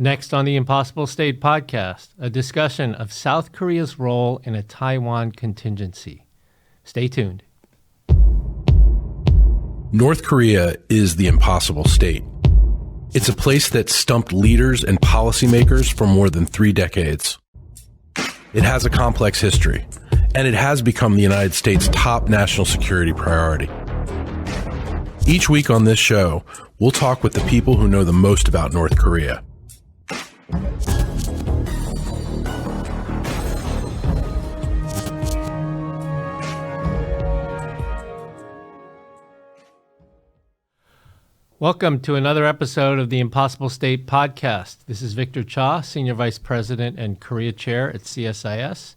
Next on the Impossible State podcast, a discussion of South Korea's role in a Taiwan contingency. Stay tuned. North Korea is the impossible state. It's a place that stumped leaders and policymakers for more than 3 decades. It has a complex history, and it has become the United States' top national security priority. Each week on this show, we'll talk with the people who know the most about North Korea. Welcome to another episode of the Impossible State podcast. This is Victor Cha, Senior Vice President and Korea Chair at CSIS,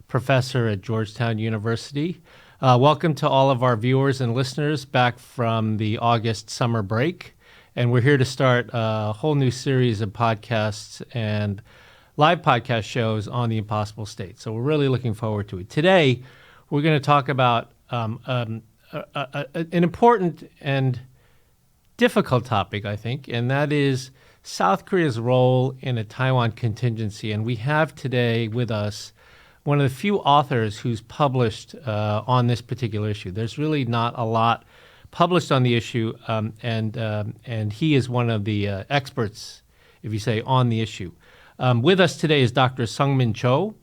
Professor at Georgetown University. Welcome to all of our viewers and listeners back from the August summer break. And we're here to start a whole new series of podcasts and live podcast shows on the Impossible State. So we're really looking forward to it. Today, we're going to talk about an important and difficult topic, I think, and that is South Korea's role in a Taiwan contingency. And we have today with us one of the few authors who's published on this particular issue. There's really not a lot published on the issue, and he is one of the experts, if you say, on the issue. With us today is Dr. Sungmin Cho.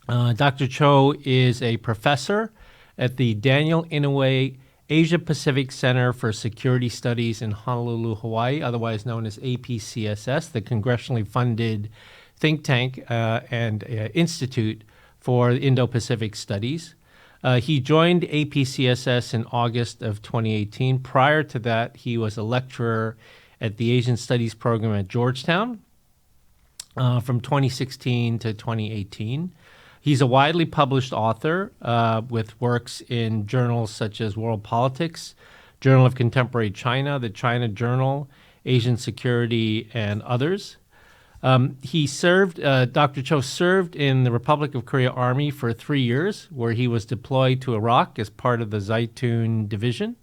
Dr. Cho is a professor at the Inouye Asia-Pacific Center for Security Studies in Honolulu, Hawaii, otherwise known as APCSS, the congressionally funded think tank and institute for Indo-Pacific Studies. He joined APCSS in August of 2018. Prior to that, he was a lecturer at the Asian Studies program at Georgetown from 2016 to 2018. He's a widely published author with works in journals such as World Politics, Journal of Contemporary China, the China Journal, Asian Security, and others. Dr. Cho served in the Republic of Korea Army for 3 years, where he was deployed to Iraq as part of the Zaytun Division,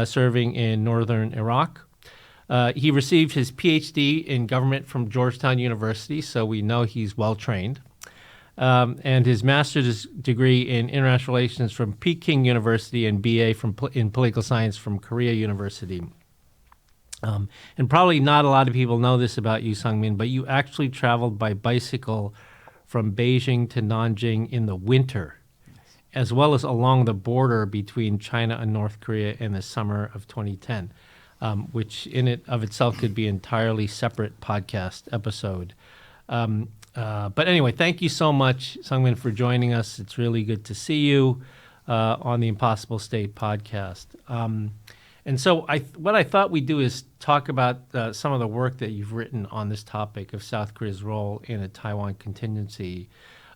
serving in northern Iraq. He received his PhD in government from Georgetown University, so we know he's well-trained, and his master's degree in international relations from Peking University and BA in political science from Korea University. And probably not a lot of people know this about you, Sungmin, but you actually traveled by bicycle from Beijing to Nanjing in the winter, as well as along the border between China and North Korea in the summer of 2010, which in it of itself could be an entirely separate podcast episode. But anyway, thank you so much, Sungmin, for joining us. It's really good to see you on the Impossible State podcast. And so what I thought we'd do is talk about some of the work that you've written on this topic of South Korea's role in a Taiwan contingency.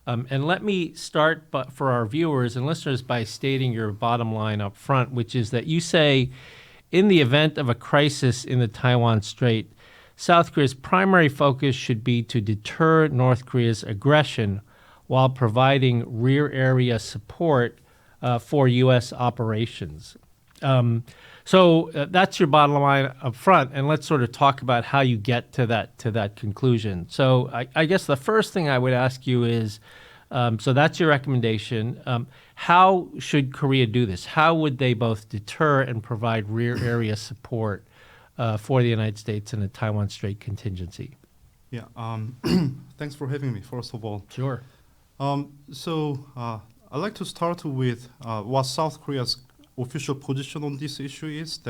And let me start for our viewers and listeners by stating your bottom line up front, which is that you say, in the event of a crisis in the Taiwan Strait, South Korea's primary focus should be to deter North Korea's aggression while providing rear area support for U.S. operations. So that's your bottom line up front, and let's sort of talk about how you get to that conclusion. So I guess the first thing I would ask you is, so that's your recommendation. How should Korea do this? How would they both deter and provide rear area support for the United States in a Taiwan Strait contingency? Yeah, thanks for having me, first of all. Sure. So I'd like to start with what South Korea's official position on this issue is.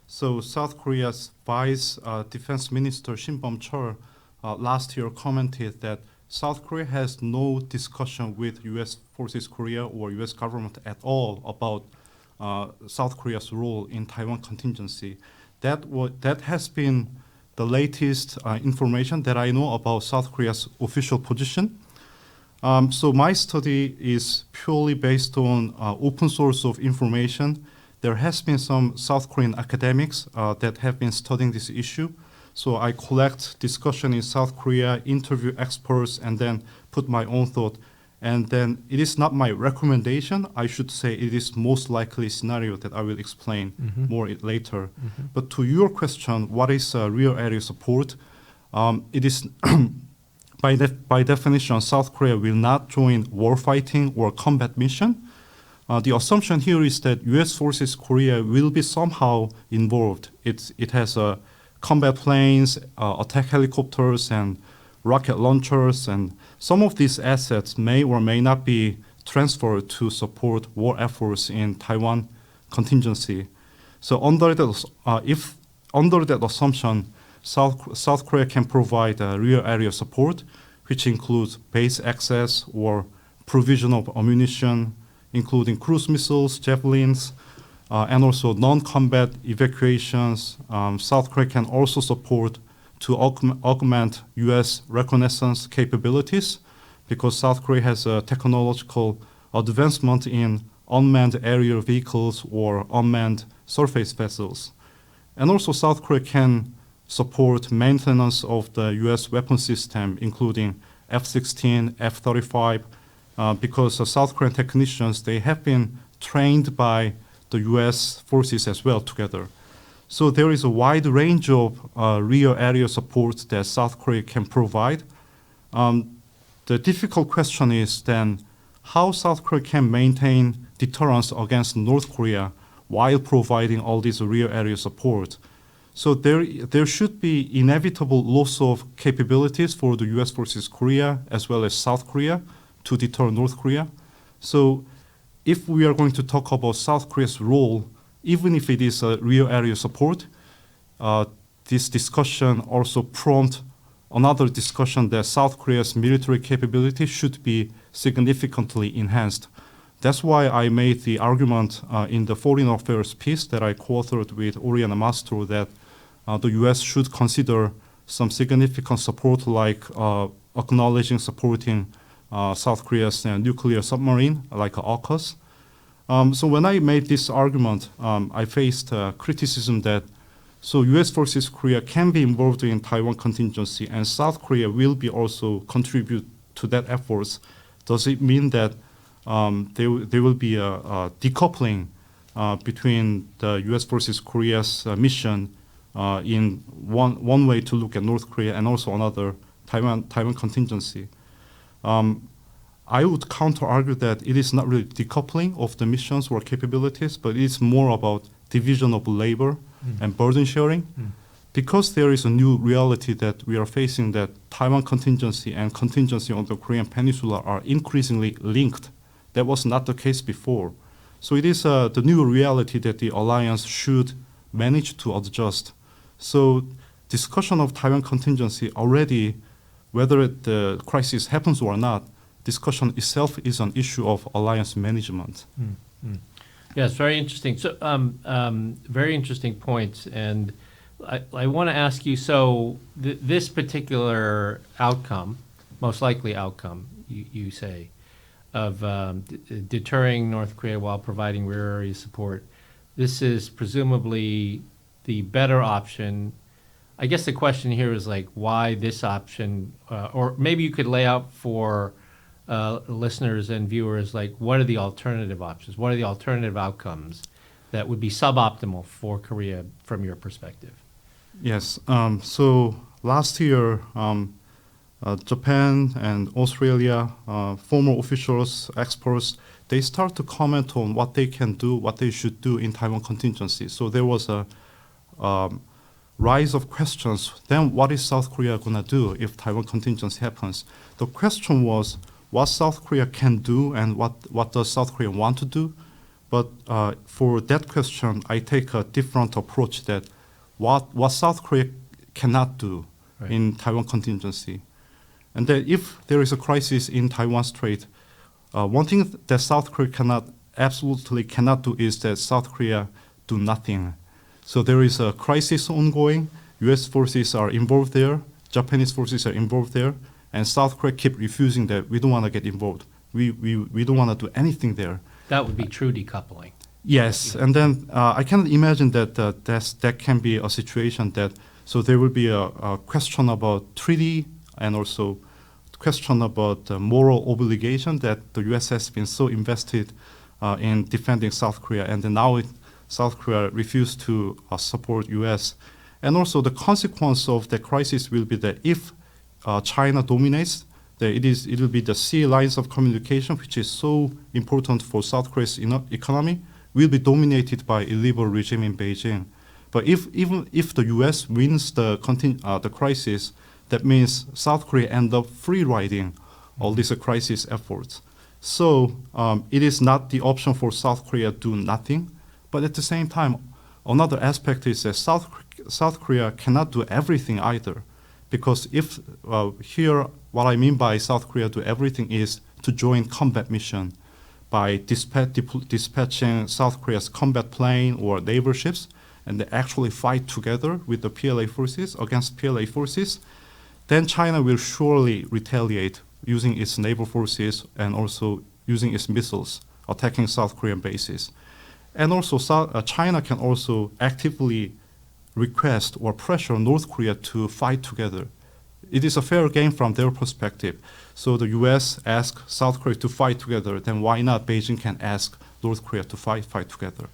So South Korea's Vice Defense Minister Shin Cho last year commented that South Korea has no discussion with U.S. Forces Korea or U.S. government at all about South Korea's role in Taiwan contingency. That has been the latest information that I know about South Korea's official position. So my study is purely based on open source of information. There has been some South Korean academics that have been studying this issue. So I collect discussion in South Korea, interview experts, and then put my own thought. And then it is not my recommendation. I should say it is most likely scenario that I will explain more later. But to your question, what is real area support? it is by definition, South Korea will not join warfighting or combat mission. The assumption here is that U.S. forces Korea will be somehow involved. It has combat planes, attack helicopters, and rocket launchers, and some of these assets may or may not be transferred to support war efforts in Taiwan Contingency. So under that assumption, South Korea can provide rear area support, which includes base access or provision of ammunition, including cruise missiles, javelins, and also non-combat evacuations. South Korea can also support to augment U.S. reconnaissance capabilities, because South Korea has a technological advancement in unmanned aerial vehicles or unmanned surface vessels. And also South Korea can support maintenance of the U.S. weapon system, including F-16, F-35, because South Korean technicians, they have been trained by the U.S. forces as well together. So there is a wide range of rear area support that South Korea can provide. The difficult question is then how South Korea can maintain deterrence against North Korea while providing all this rear area support. So there should be inevitable loss of capabilities for the U.S. forces Korea as well as South Korea to deter North Korea. So if we are going to talk about South Korea's role, even if it is a rear area support, this discussion also prompts another discussion that South Korea's military capability should be significantly enhanced. That's why I made the argument in the foreign affairs piece that I co-authored with Oriana Mastro that the U.S. should consider some significant support, like acknowledging supporting South Korea's nuclear submarine, like AUKUS. So when I made this argument, I faced criticism that so U.S. forces Korea can be involved in Taiwan contingency, and South Korea will be also contribute to that efforts. Does it mean that there will be a decoupling between the U.S. forces Korea's mission in one way to look at North Korea and also another Taiwan contingency? I would counter-argue that it is not really decoupling of the missions or capabilities, but it's more about division of labor and burden sharing. Because there is a new reality that we are facing, that Taiwan contingency and contingency on the Korean Peninsula are increasingly linked. That was not the case before. So it is the new reality that the alliance should manage to adjust. So discussion of Taiwan contingency already, whether the crisis happens or not, discussion itself is an issue of alliance management. Yes, very interesting. So, very interesting points. And I want to ask you, so this particular outcome, most likely outcome, you say, of deterring North Korea while providing rear area support, this is presumably the better option. I guess the question here is like, why this option? Or maybe you could lay out for listeners and viewers, like, what are the alternative options? What are the alternative outcomes that would be suboptimal for Korea from your perspective? Yes. So last year, Japan and Australia, former officials, experts, they start to comment on what they can do, what they should do in Taiwan contingency. So there was a rise of questions. Then what is South Korea going to do if Taiwan contingency happens? The question was what South Korea can do and what does South Korea want to do? But for that question, I take a different approach, that what South Korea cannot do in Taiwan contingency. And that if there is a crisis in Taiwan Strait, one thing that South Korea absolutely cannot do is that South Korea do nothing. So there is a crisis ongoing, US forces are involved there, Japanese forces are involved there, and South Korea keep refusing that we don't want to get involved. We don't want to do anything there. That would be true decoupling. Yes, and then I can imagine that that can be a situation that, so there will be a question about treaty and also question about moral obligation that the U.S. has been so invested in defending South Korea, and then now South Korea refused to support U.S. And also the consequence of the crisis will be that if China dominates, it will be the sea lines of communication, which is so important for South Korea's economy, will be dominated by illiberal regime in Beijing. But even if the U.S. wins the crisis, that means South Korea end up free riding all these crisis efforts. So it is not the option for South Korea to do nothing. But at the same time, another aspect is that South Korea cannot do everything either. Because if here, what I mean by South Korea do everything is to join combat mission by dispatching South Korea's combat plane or naval ships, and they actually fight together with the PLA forces against PLA forces, then China will surely retaliate using its naval forces and also using its missiles, attacking South Korean bases. And also China can also actively request or pressure North Korea to fight together. It is a fair game from their perspective. So the US asks South Korea to fight together, then why not Beijing can ask North Korea to fight together?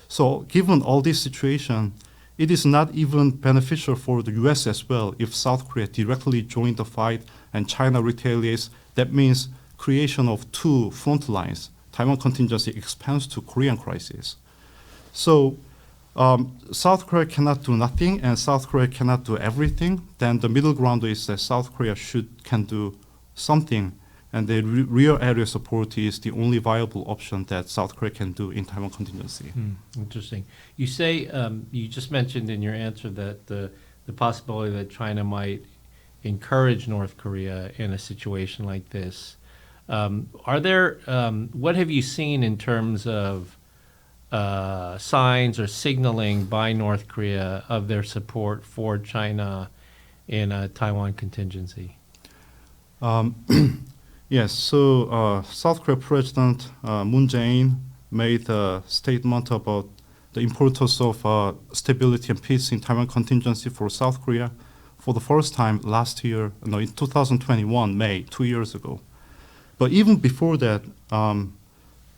So given all this situation, it is not even beneficial for the US as well if South Korea directly joined the fight and China retaliates. That means creation of two front lines. Taiwan Contingency expands to Korean crisis. So South Korea cannot do nothing and South Korea cannot do everything. Then the middle ground is that South Korea can do something, and the real area support is the only viable option that South Korea can do in Taiwan Contingency. Interesting. You say, you just mentioned in your answer that the possibility that China might encourage North Korea in a situation like this. Are there, what have you seen in terms of signs or signaling by North Korea of their support for China in a Taiwan contingency? Yes, so South Korea President Moon Jae-in made a statement about the importance of stability and peace in Taiwan contingency for South Korea for the first time last year, in 2021, May, 2 years ago. But even before that,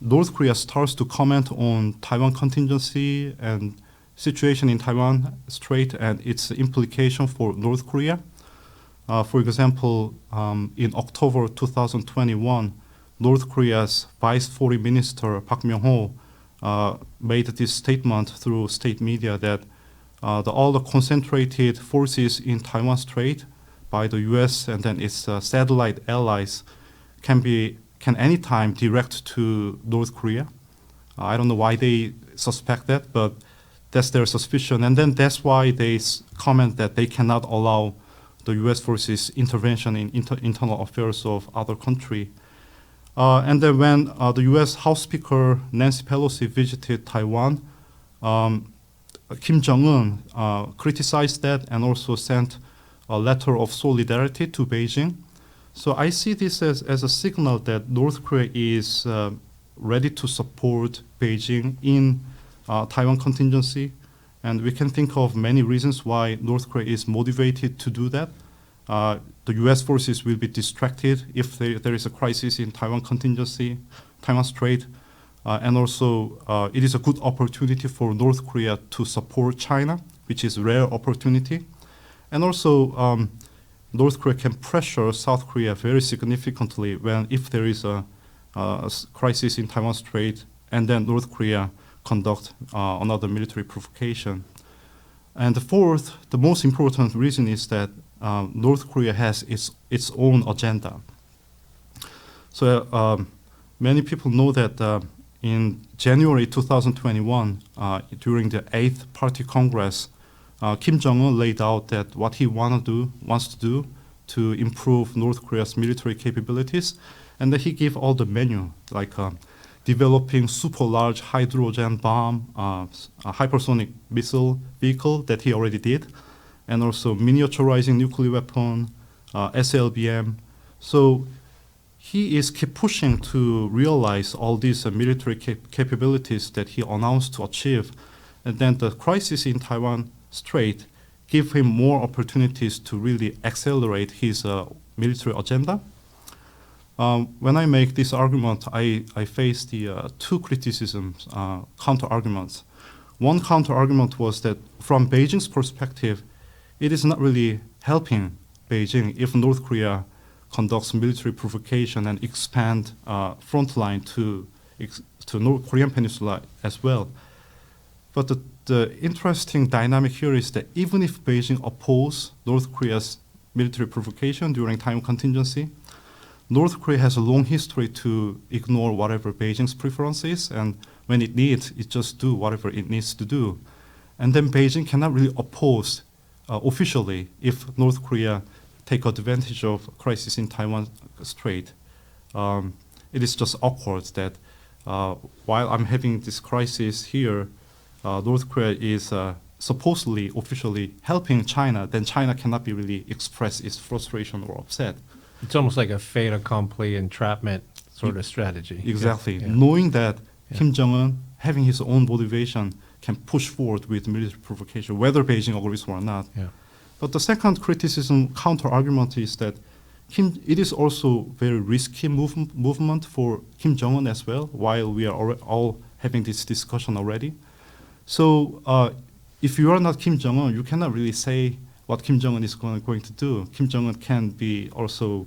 North Korea starts to comment on Taiwan contingency and situation in Taiwan Strait and its implication for North Korea. For example, in October 2021, North Korea's Vice Foreign Minister Park Myung-ho made this statement through state media that all the concentrated forces in Taiwan Strait by the U.S. and then its satellite allies can anytime direct to North Korea. I don't know why they suspect that, but that's their suspicion. And then that's why they comment that they cannot allow the U.S. forces intervention in internal affairs of other country. And then when the U.S. House Speaker Nancy Pelosi visited Taiwan, Kim Jong-un criticized that and also sent a letter of solidarity to Beijing. So I see this as a signal that North Korea is ready to support Beijing in Taiwan contingency. And we can think of many reasons why North Korea is motivated to do that. The U.S. forces will be distracted if there is a crisis in Taiwan contingency, Taiwan Strait. And also, it is a good opportunity for North Korea to support China, which is a rare opportunity. And also, North Korea can pressure South Korea very significantly if there is a crisis in Taiwan Strait, and then North Korea conduct another military provocation. And the fourth, the most important reason is that North Korea has its own agenda. So many people know that in January 2021, during the 8th Party Congress, Kim Jong-un laid out that what he wants to do to improve North Korea's military capabilities, and that he gave all the menu, like developing super large hydrogen bomb, a hypersonic missile vehicle that he already did, and also miniaturizing nuclear weapon, SLBM. So he is keep pushing to realize all these military capabilities that he announced to achieve, and then the crisis in Taiwan Strait give him more opportunities to really accelerate his military agenda. When I make this argument, I face the two criticisms, counter arguments. one counter argument was that from Beijing's perspective, it is not really helping Beijing if North Korea conducts military provocation and expand front line to North Korean Peninsula as well. But the interesting dynamic here is that even if Beijing opposes North Korea's military provocation during Taiwan Contingency, North Korea has a long history to ignore whatever Beijing's preference is, and when it needs, it just do whatever it needs to do. And then Beijing cannot really oppose officially if North Korea take advantage of crisis in Taiwan Strait. It is just awkward that while I'm having this crisis here, North Korea is supposedly officially helping China, then China cannot be really express its frustration or upset. It's almost like a fait accompli entrapment sort of strategy. Exactly. Yeah. Knowing that Kim Jong-un, having his own motivation, can push forward with military provocation, whether Beijing agrees or not. Yeah. But the second criticism, counter-argument is that it is also very risky movement for Kim Jong-un as well, while we are all having this discussion already. So if you are not Kim Jong-un, you cannot really say what Kim Jong-un is going to do. Kim Jong-un can be also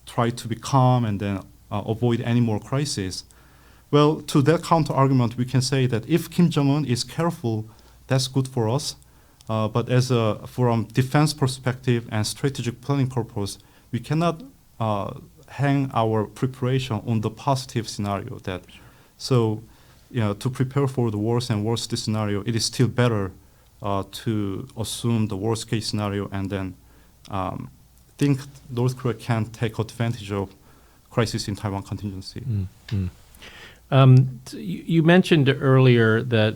try to be calm and then avoid any more crisis. Well, to that counter-argument, we can say that if Kim Jong-un is careful, that's good for us. But from defense perspective and strategic planning purpose, we cannot hang our preparation on the positive scenario. So, to prepare for the worst and worst scenario, it is still better to assume the worst case scenario and then think North Korea can take advantage of crisis in Taiwan contingency. Mm-hmm. You mentioned earlier that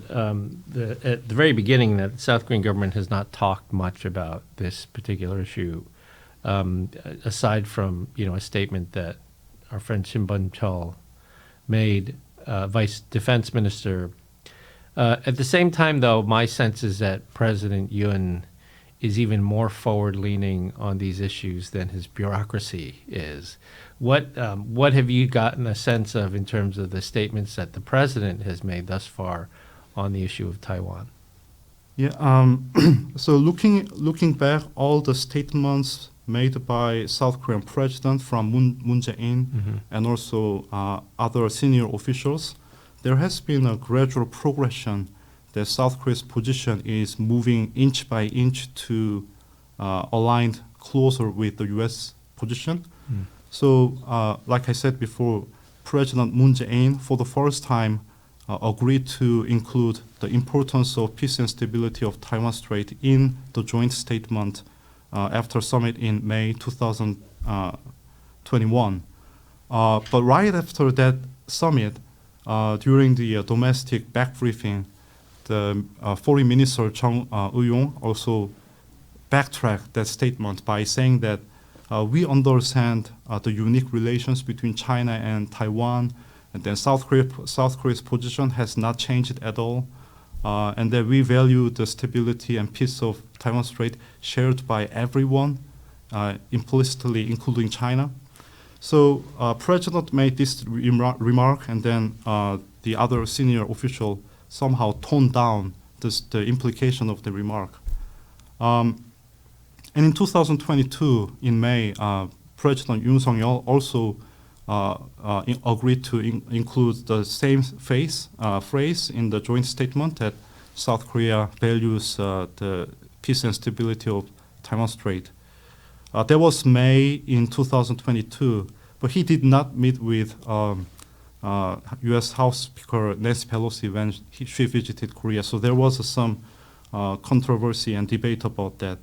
at the very beginning that the South Korean government has not talked much about this particular issue, aside from a statement that our friend Sungmin Cho made, Vice Defense Minister. At the same time, though, my sense is that President Yoon is even more forward-leaning on these issues than his bureaucracy is. What have you gotten a sense of in terms of the statements that the president has made thus far on the issue of Taiwan? Yeah. So looking back, all the statements made by South Korean president from Moon Jae-in and also other senior officials, there has been a gradual progression that South Korea's position is moving inch by inch to aligned closer with the U.S. position. So, like I said before, President Moon Jae-in, for the first time, agreed to include the importance of peace and stability of Taiwan Strait in the joint statement after summit in May 2021. But right after that summit, during the domestic back briefing, the Foreign Minister Chung Eui-yong also backtracked that statement by saying that we understand the unique relations between China and Taiwan, and then South Korea's position has not changed at all, and that we value the stability and peace of Taiwan Strait shared by everyone, implicitly including China. So President made this remark, and then the other senior official somehow toned down the implication of the remark. And in 2022, in May, President Yoon Suk-yeol also agreed to include the same phrase in the joint statement that South Korea values the peace and stability of Taiwan Strait. That was May in 2022, but he did not meet with U.S. House Speaker Nancy Pelosi when she visited Korea. So there was some controversy and debate about that.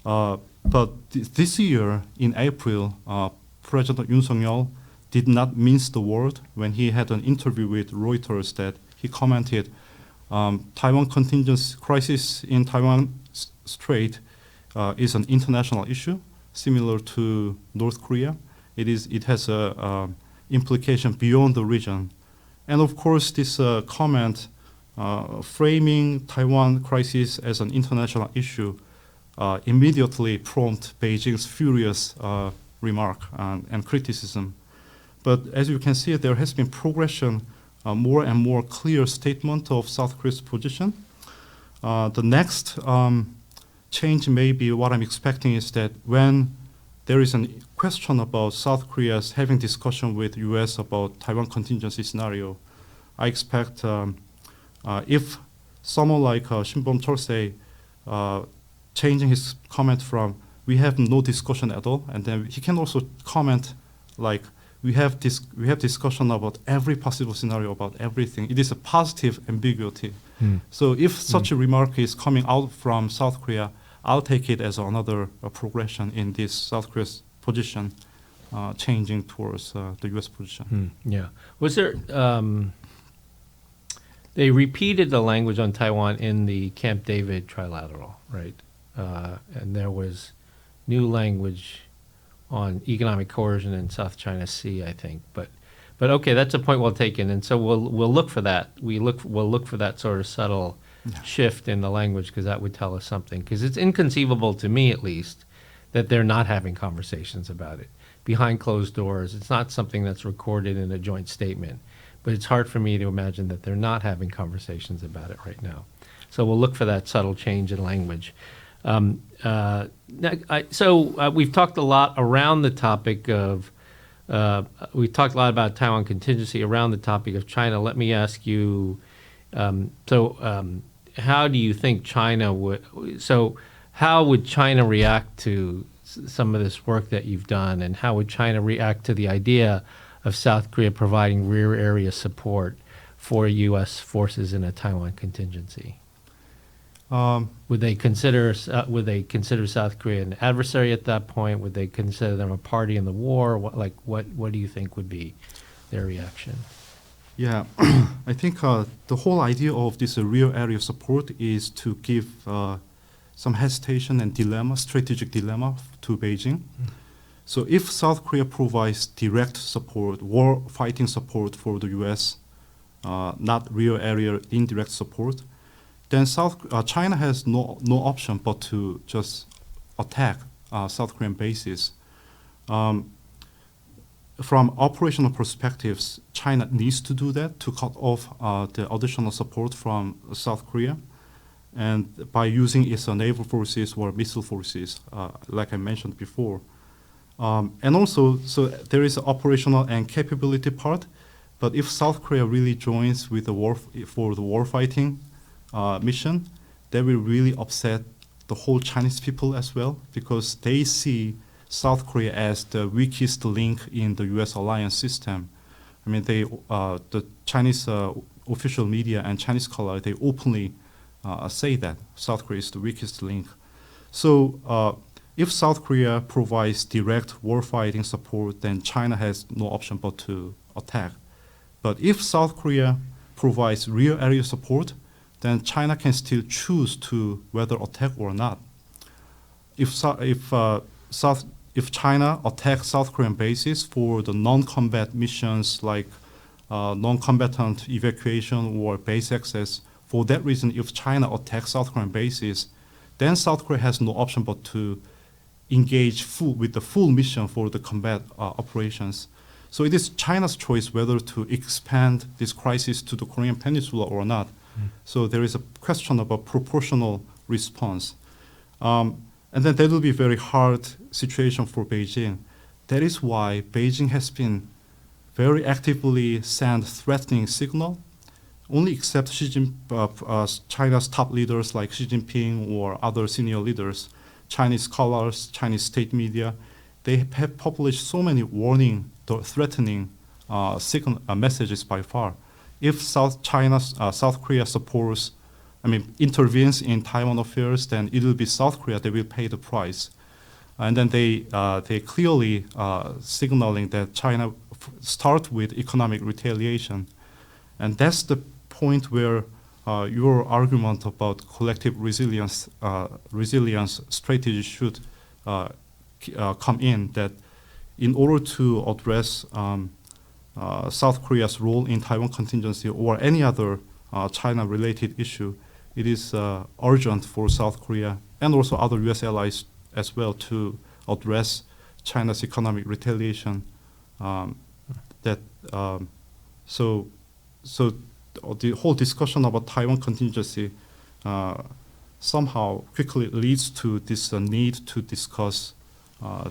But this year, in April, President Yoon Suk-yeol did not mince the word when he had an interview with Reuters that he commented, Taiwan contingency crisis in Taiwan Strait is an international issue, similar to North Korea. It has a implication beyond the region. And of course, this comment framing Taiwan crisis as an international issue immediately prompted Beijing's furious remark and criticism. But as you can see, there has been progression more and more clear statement of South Korea's position. The next change maybe what I'm expecting is that when there is a question about South Korea's having discussion with U.S. about Taiwan contingency scenario, I expect if someone like Shinbom Chol changing his comment from "we have no discussion at all," and then he can also comment like we have discussion about every possible scenario about everything. It is a positive ambiguity. So if such a remark is coming out from South Korea, I'll take it as another progression in this South Korea's position changing towards the U.S. position. Yeah. Was there? They repeated the language on Taiwan in the Camp David trilateral, right? And there was new language on economic coercion in South China Sea, I think. But okay, that's a point well taken, and so we'll look for that. We'll look for that sort of subtle shift in the language because that would tell us something. Because it's inconceivable to me, at least, that they're not having conversations about it behind closed doors. It's not something that's recorded in a joint statement, but it's hard for me to imagine that they're not having conversations about it right now. So we'll look for that subtle change in language. We've talked a lot around the topic of. We've talked a lot about Taiwan contingency around the topic of China. Let me ask you. How do you think China would? So, how would China react to some of this work that you've done, and how would China react to the idea of South Korea providing rear area support for U.S. forces in a Taiwan contingency? Would they consider South Korea an adversary at that point? Would they consider them a party in the war? What do you think would be their reaction? Yeah, I think the whole idea of this real area support is to give some hesitation and strategic dilemma to Beijing. So if South Korea provides direct support, war fighting support for the U.S., not real area indirect support, then China has no option but to just attack South Korean bases. From operational perspectives, China needs to do that to cut off the additional support from South Korea, and by using its naval forces or missile forces, like I mentioned before. And also, so there is an operational and capability part, but if South Korea really joins with the war fighting mission, that will really upset the whole Chinese people as well, because they see South Korea as the weakest link in the U.S. alliance system. I mean, the Chinese official media and Chinese scholar, they openly say that South Korea is the weakest link. So if South Korea provides direct warfighting support, then China has no option but to attack. But if South Korea provides real area support, then China can still choose to whether attack or not. If China attacks South Korean bases for the non-combat missions like non-combatant evacuation or base access, for that reason, if China attacks South Korean bases, then South Korea has no option but to engage with the full mission for the combat operations. So it is China's choice whether to expand this crisis to the Korean Peninsula or not. So there is a question about proportional response. And then that will be a very hard situation for Beijing. That is why Beijing has been very actively sent threatening signal, only except China's top leaders like Xi Jinping or other senior leaders, Chinese scholars, Chinese state media. They have published so many warning, threatening messages by far. If South Korea intervenes in Taiwan affairs, then it will be South Korea that will pay the price. And then they clearly signaling that China start with economic retaliation. And that's the point where your argument about collective resilience strategy should come in, that in order to address South Korea's role in Taiwan contingency or any other China-related issue, it is urgent for South Korea and also other U.S. allies as well to address China's economic retaliation. So so the whole discussion about Taiwan contingency somehow quickly leads to this need to discuss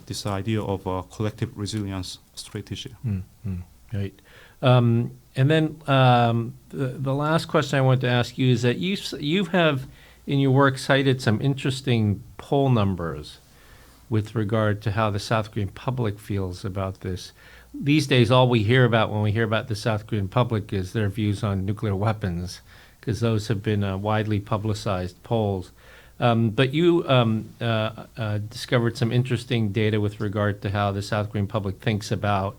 this idea of a collective resilience strategy. Right. And then the last question I wanted to ask you is that you have in your work cited some interesting poll numbers with regard to how the South Korean public feels about this. These days, all we hear about when we hear about the South Korean public is their views on nuclear weapons, because those have been widely publicized polls. But you discovered some interesting data with regard to how the South Korean public thinks about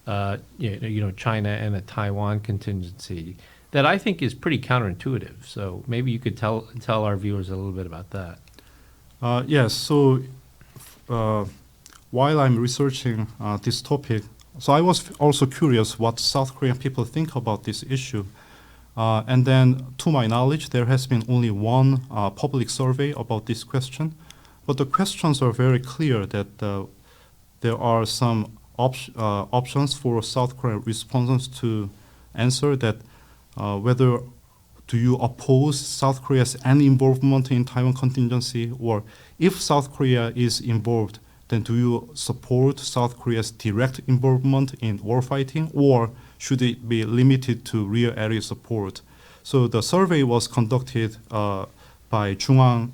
China and the Taiwan contingency that I think is pretty counterintuitive. So maybe you could tell our viewers a little bit about that. Yes. So while I'm researching this topic, so I was also curious what South Korean people think about this issue. And then, to my knowledge, there has been only one public survey about this question. But the questions are very clear that there are some options for South Korean respondents to answer that whether do you oppose South Korea's any involvement in Taiwan contingency, or if South Korea is involved, then do you support South Korea's direct involvement in warfighting, or should it be limited to rear area support? So the survey was conducted by Jungang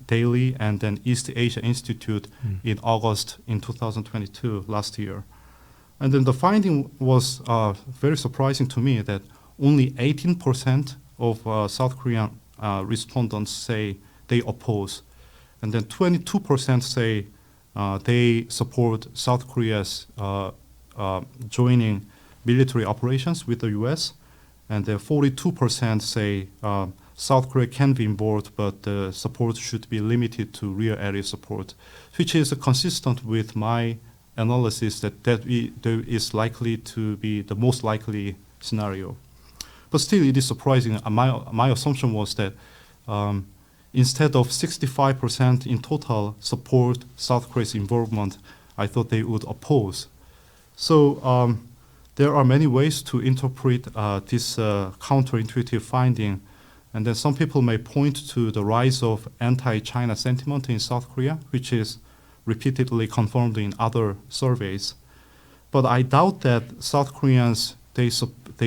Daily and then East Asia Institute in August in 2022, last year. And then the finding was very surprising to me that only 18% of South Korean respondents say they oppose. And then 22% say they support South Korea's joining military operations with the U.S. And then 42% say South Korea can be involved, but the support should be limited to rear area support, which is consistent with my analysis that there is likely to be the most likely scenario. But still, it is surprising. My assumption was that instead of 65% in total support South Korea's involvement, I thought they would oppose. So there are many ways to interpret this counterintuitive finding. And then some people may point to the rise of anti-China sentiment in South Korea, which is repeatedly confirmed in other surveys. But I doubt that South Koreans, they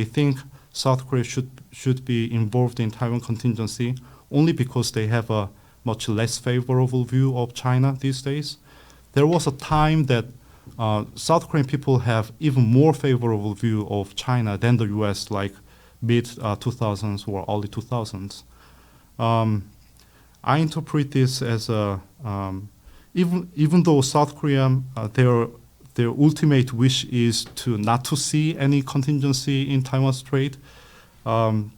think South Korea should be involved in Taiwan contingency only because they have a much less favorable view of China these days. There was a time that South Korean people have even more favorable view of China than the U.S., like mid-2000s or early 2000s. I interpret this as even though South Korea, their ultimate wish is not to see any contingency in Taiwan Strait,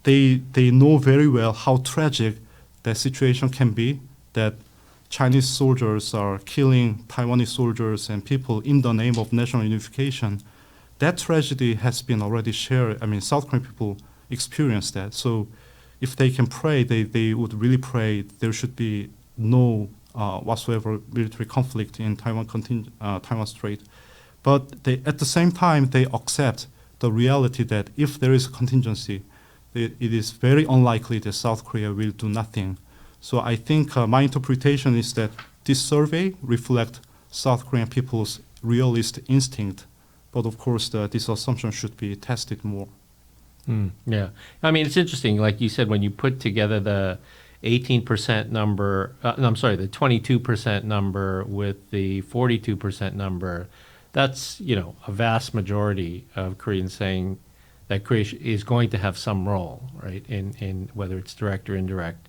they know very well how tragic that situation can be, that Chinese soldiers are killing Taiwanese soldiers and people in the name of national unification. That tragedy has been already shared. I mean, South Korean people experience that. So if they can pray, they would really pray there should be no whatsoever military conflict in Taiwan Strait. But at the same time, they accept the reality that if there is a contingency, it is very unlikely that South Korea will do nothing. So I think my interpretation is that this survey reflects South Korean people's realist instinct. But of course, this assumption should be tested more. Yeah. I mean, it's interesting. Like you said, when you put together the 18% number, the 22% number with the 42% number, that's, a vast majority of Koreans saying that Korea is going to have some role, right, in whether it's direct or indirect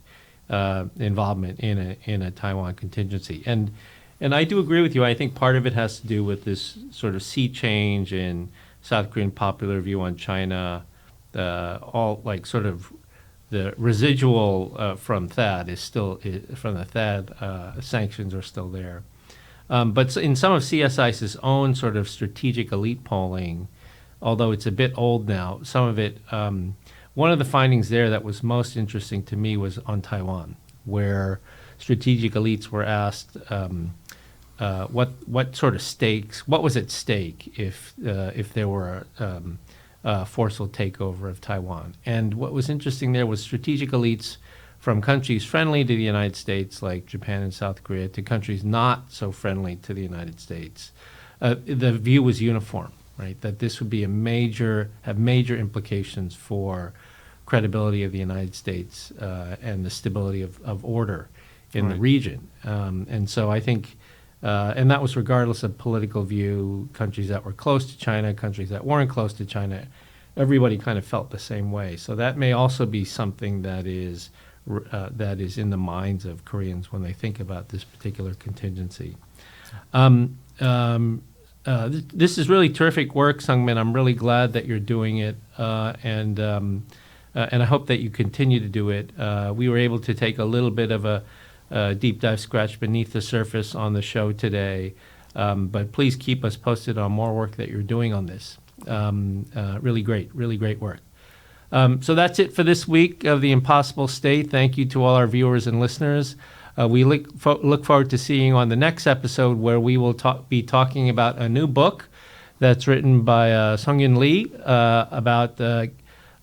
involvement in a Taiwan contingency. And I do agree with you. I think part of it has to do with this sort of sea change in South Korean popular view on China. The residual from THAAD is still from the THAAD sanctions are still there. But in some of CSIS's own sort of strategic elite polling, although it's a bit old now, some of it, one of the findings there that was most interesting to me was on Taiwan, where strategic elites were asked what sort of stakes, what was at stake if there were forceful takeover of Taiwan. And what was interesting there was strategic elites from countries friendly to the United States, like Japan and South Korea, to countries not so friendly to the United States. The view was uniform, right? That this would be have major implications for credibility of the United States and the stability of order in the region. And so I think, and that was regardless of political view, countries that were close to China, countries that weren't close to China, everybody kind of felt the same way. So that may also be something that is in the minds of Koreans when they think about this particular contingency. This is really terrific work, Sungmin. I'm really glad that you're doing it, and I hope that you continue to do it. We were able to take a little bit of a deep dive scratch beneath the surface on the show today, but please keep us posted on more work that you're doing on this. Really great work. So that's it for this week of The Impossible State. Thank you to all our viewers and listeners. We look forward to seeing you on the next episode, where we will be talking about a new book that's written by Sung-Yun Lee about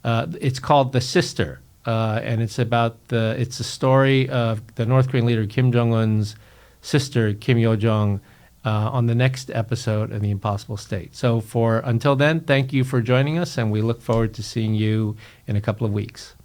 it's called The Sister, and it's a story of the North Korean leader Kim Jong-un's sister, Kim Yo-jong, on the next episode of The Impossible State. So until then, thank you for joining us, and we look forward to seeing you in a couple of weeks.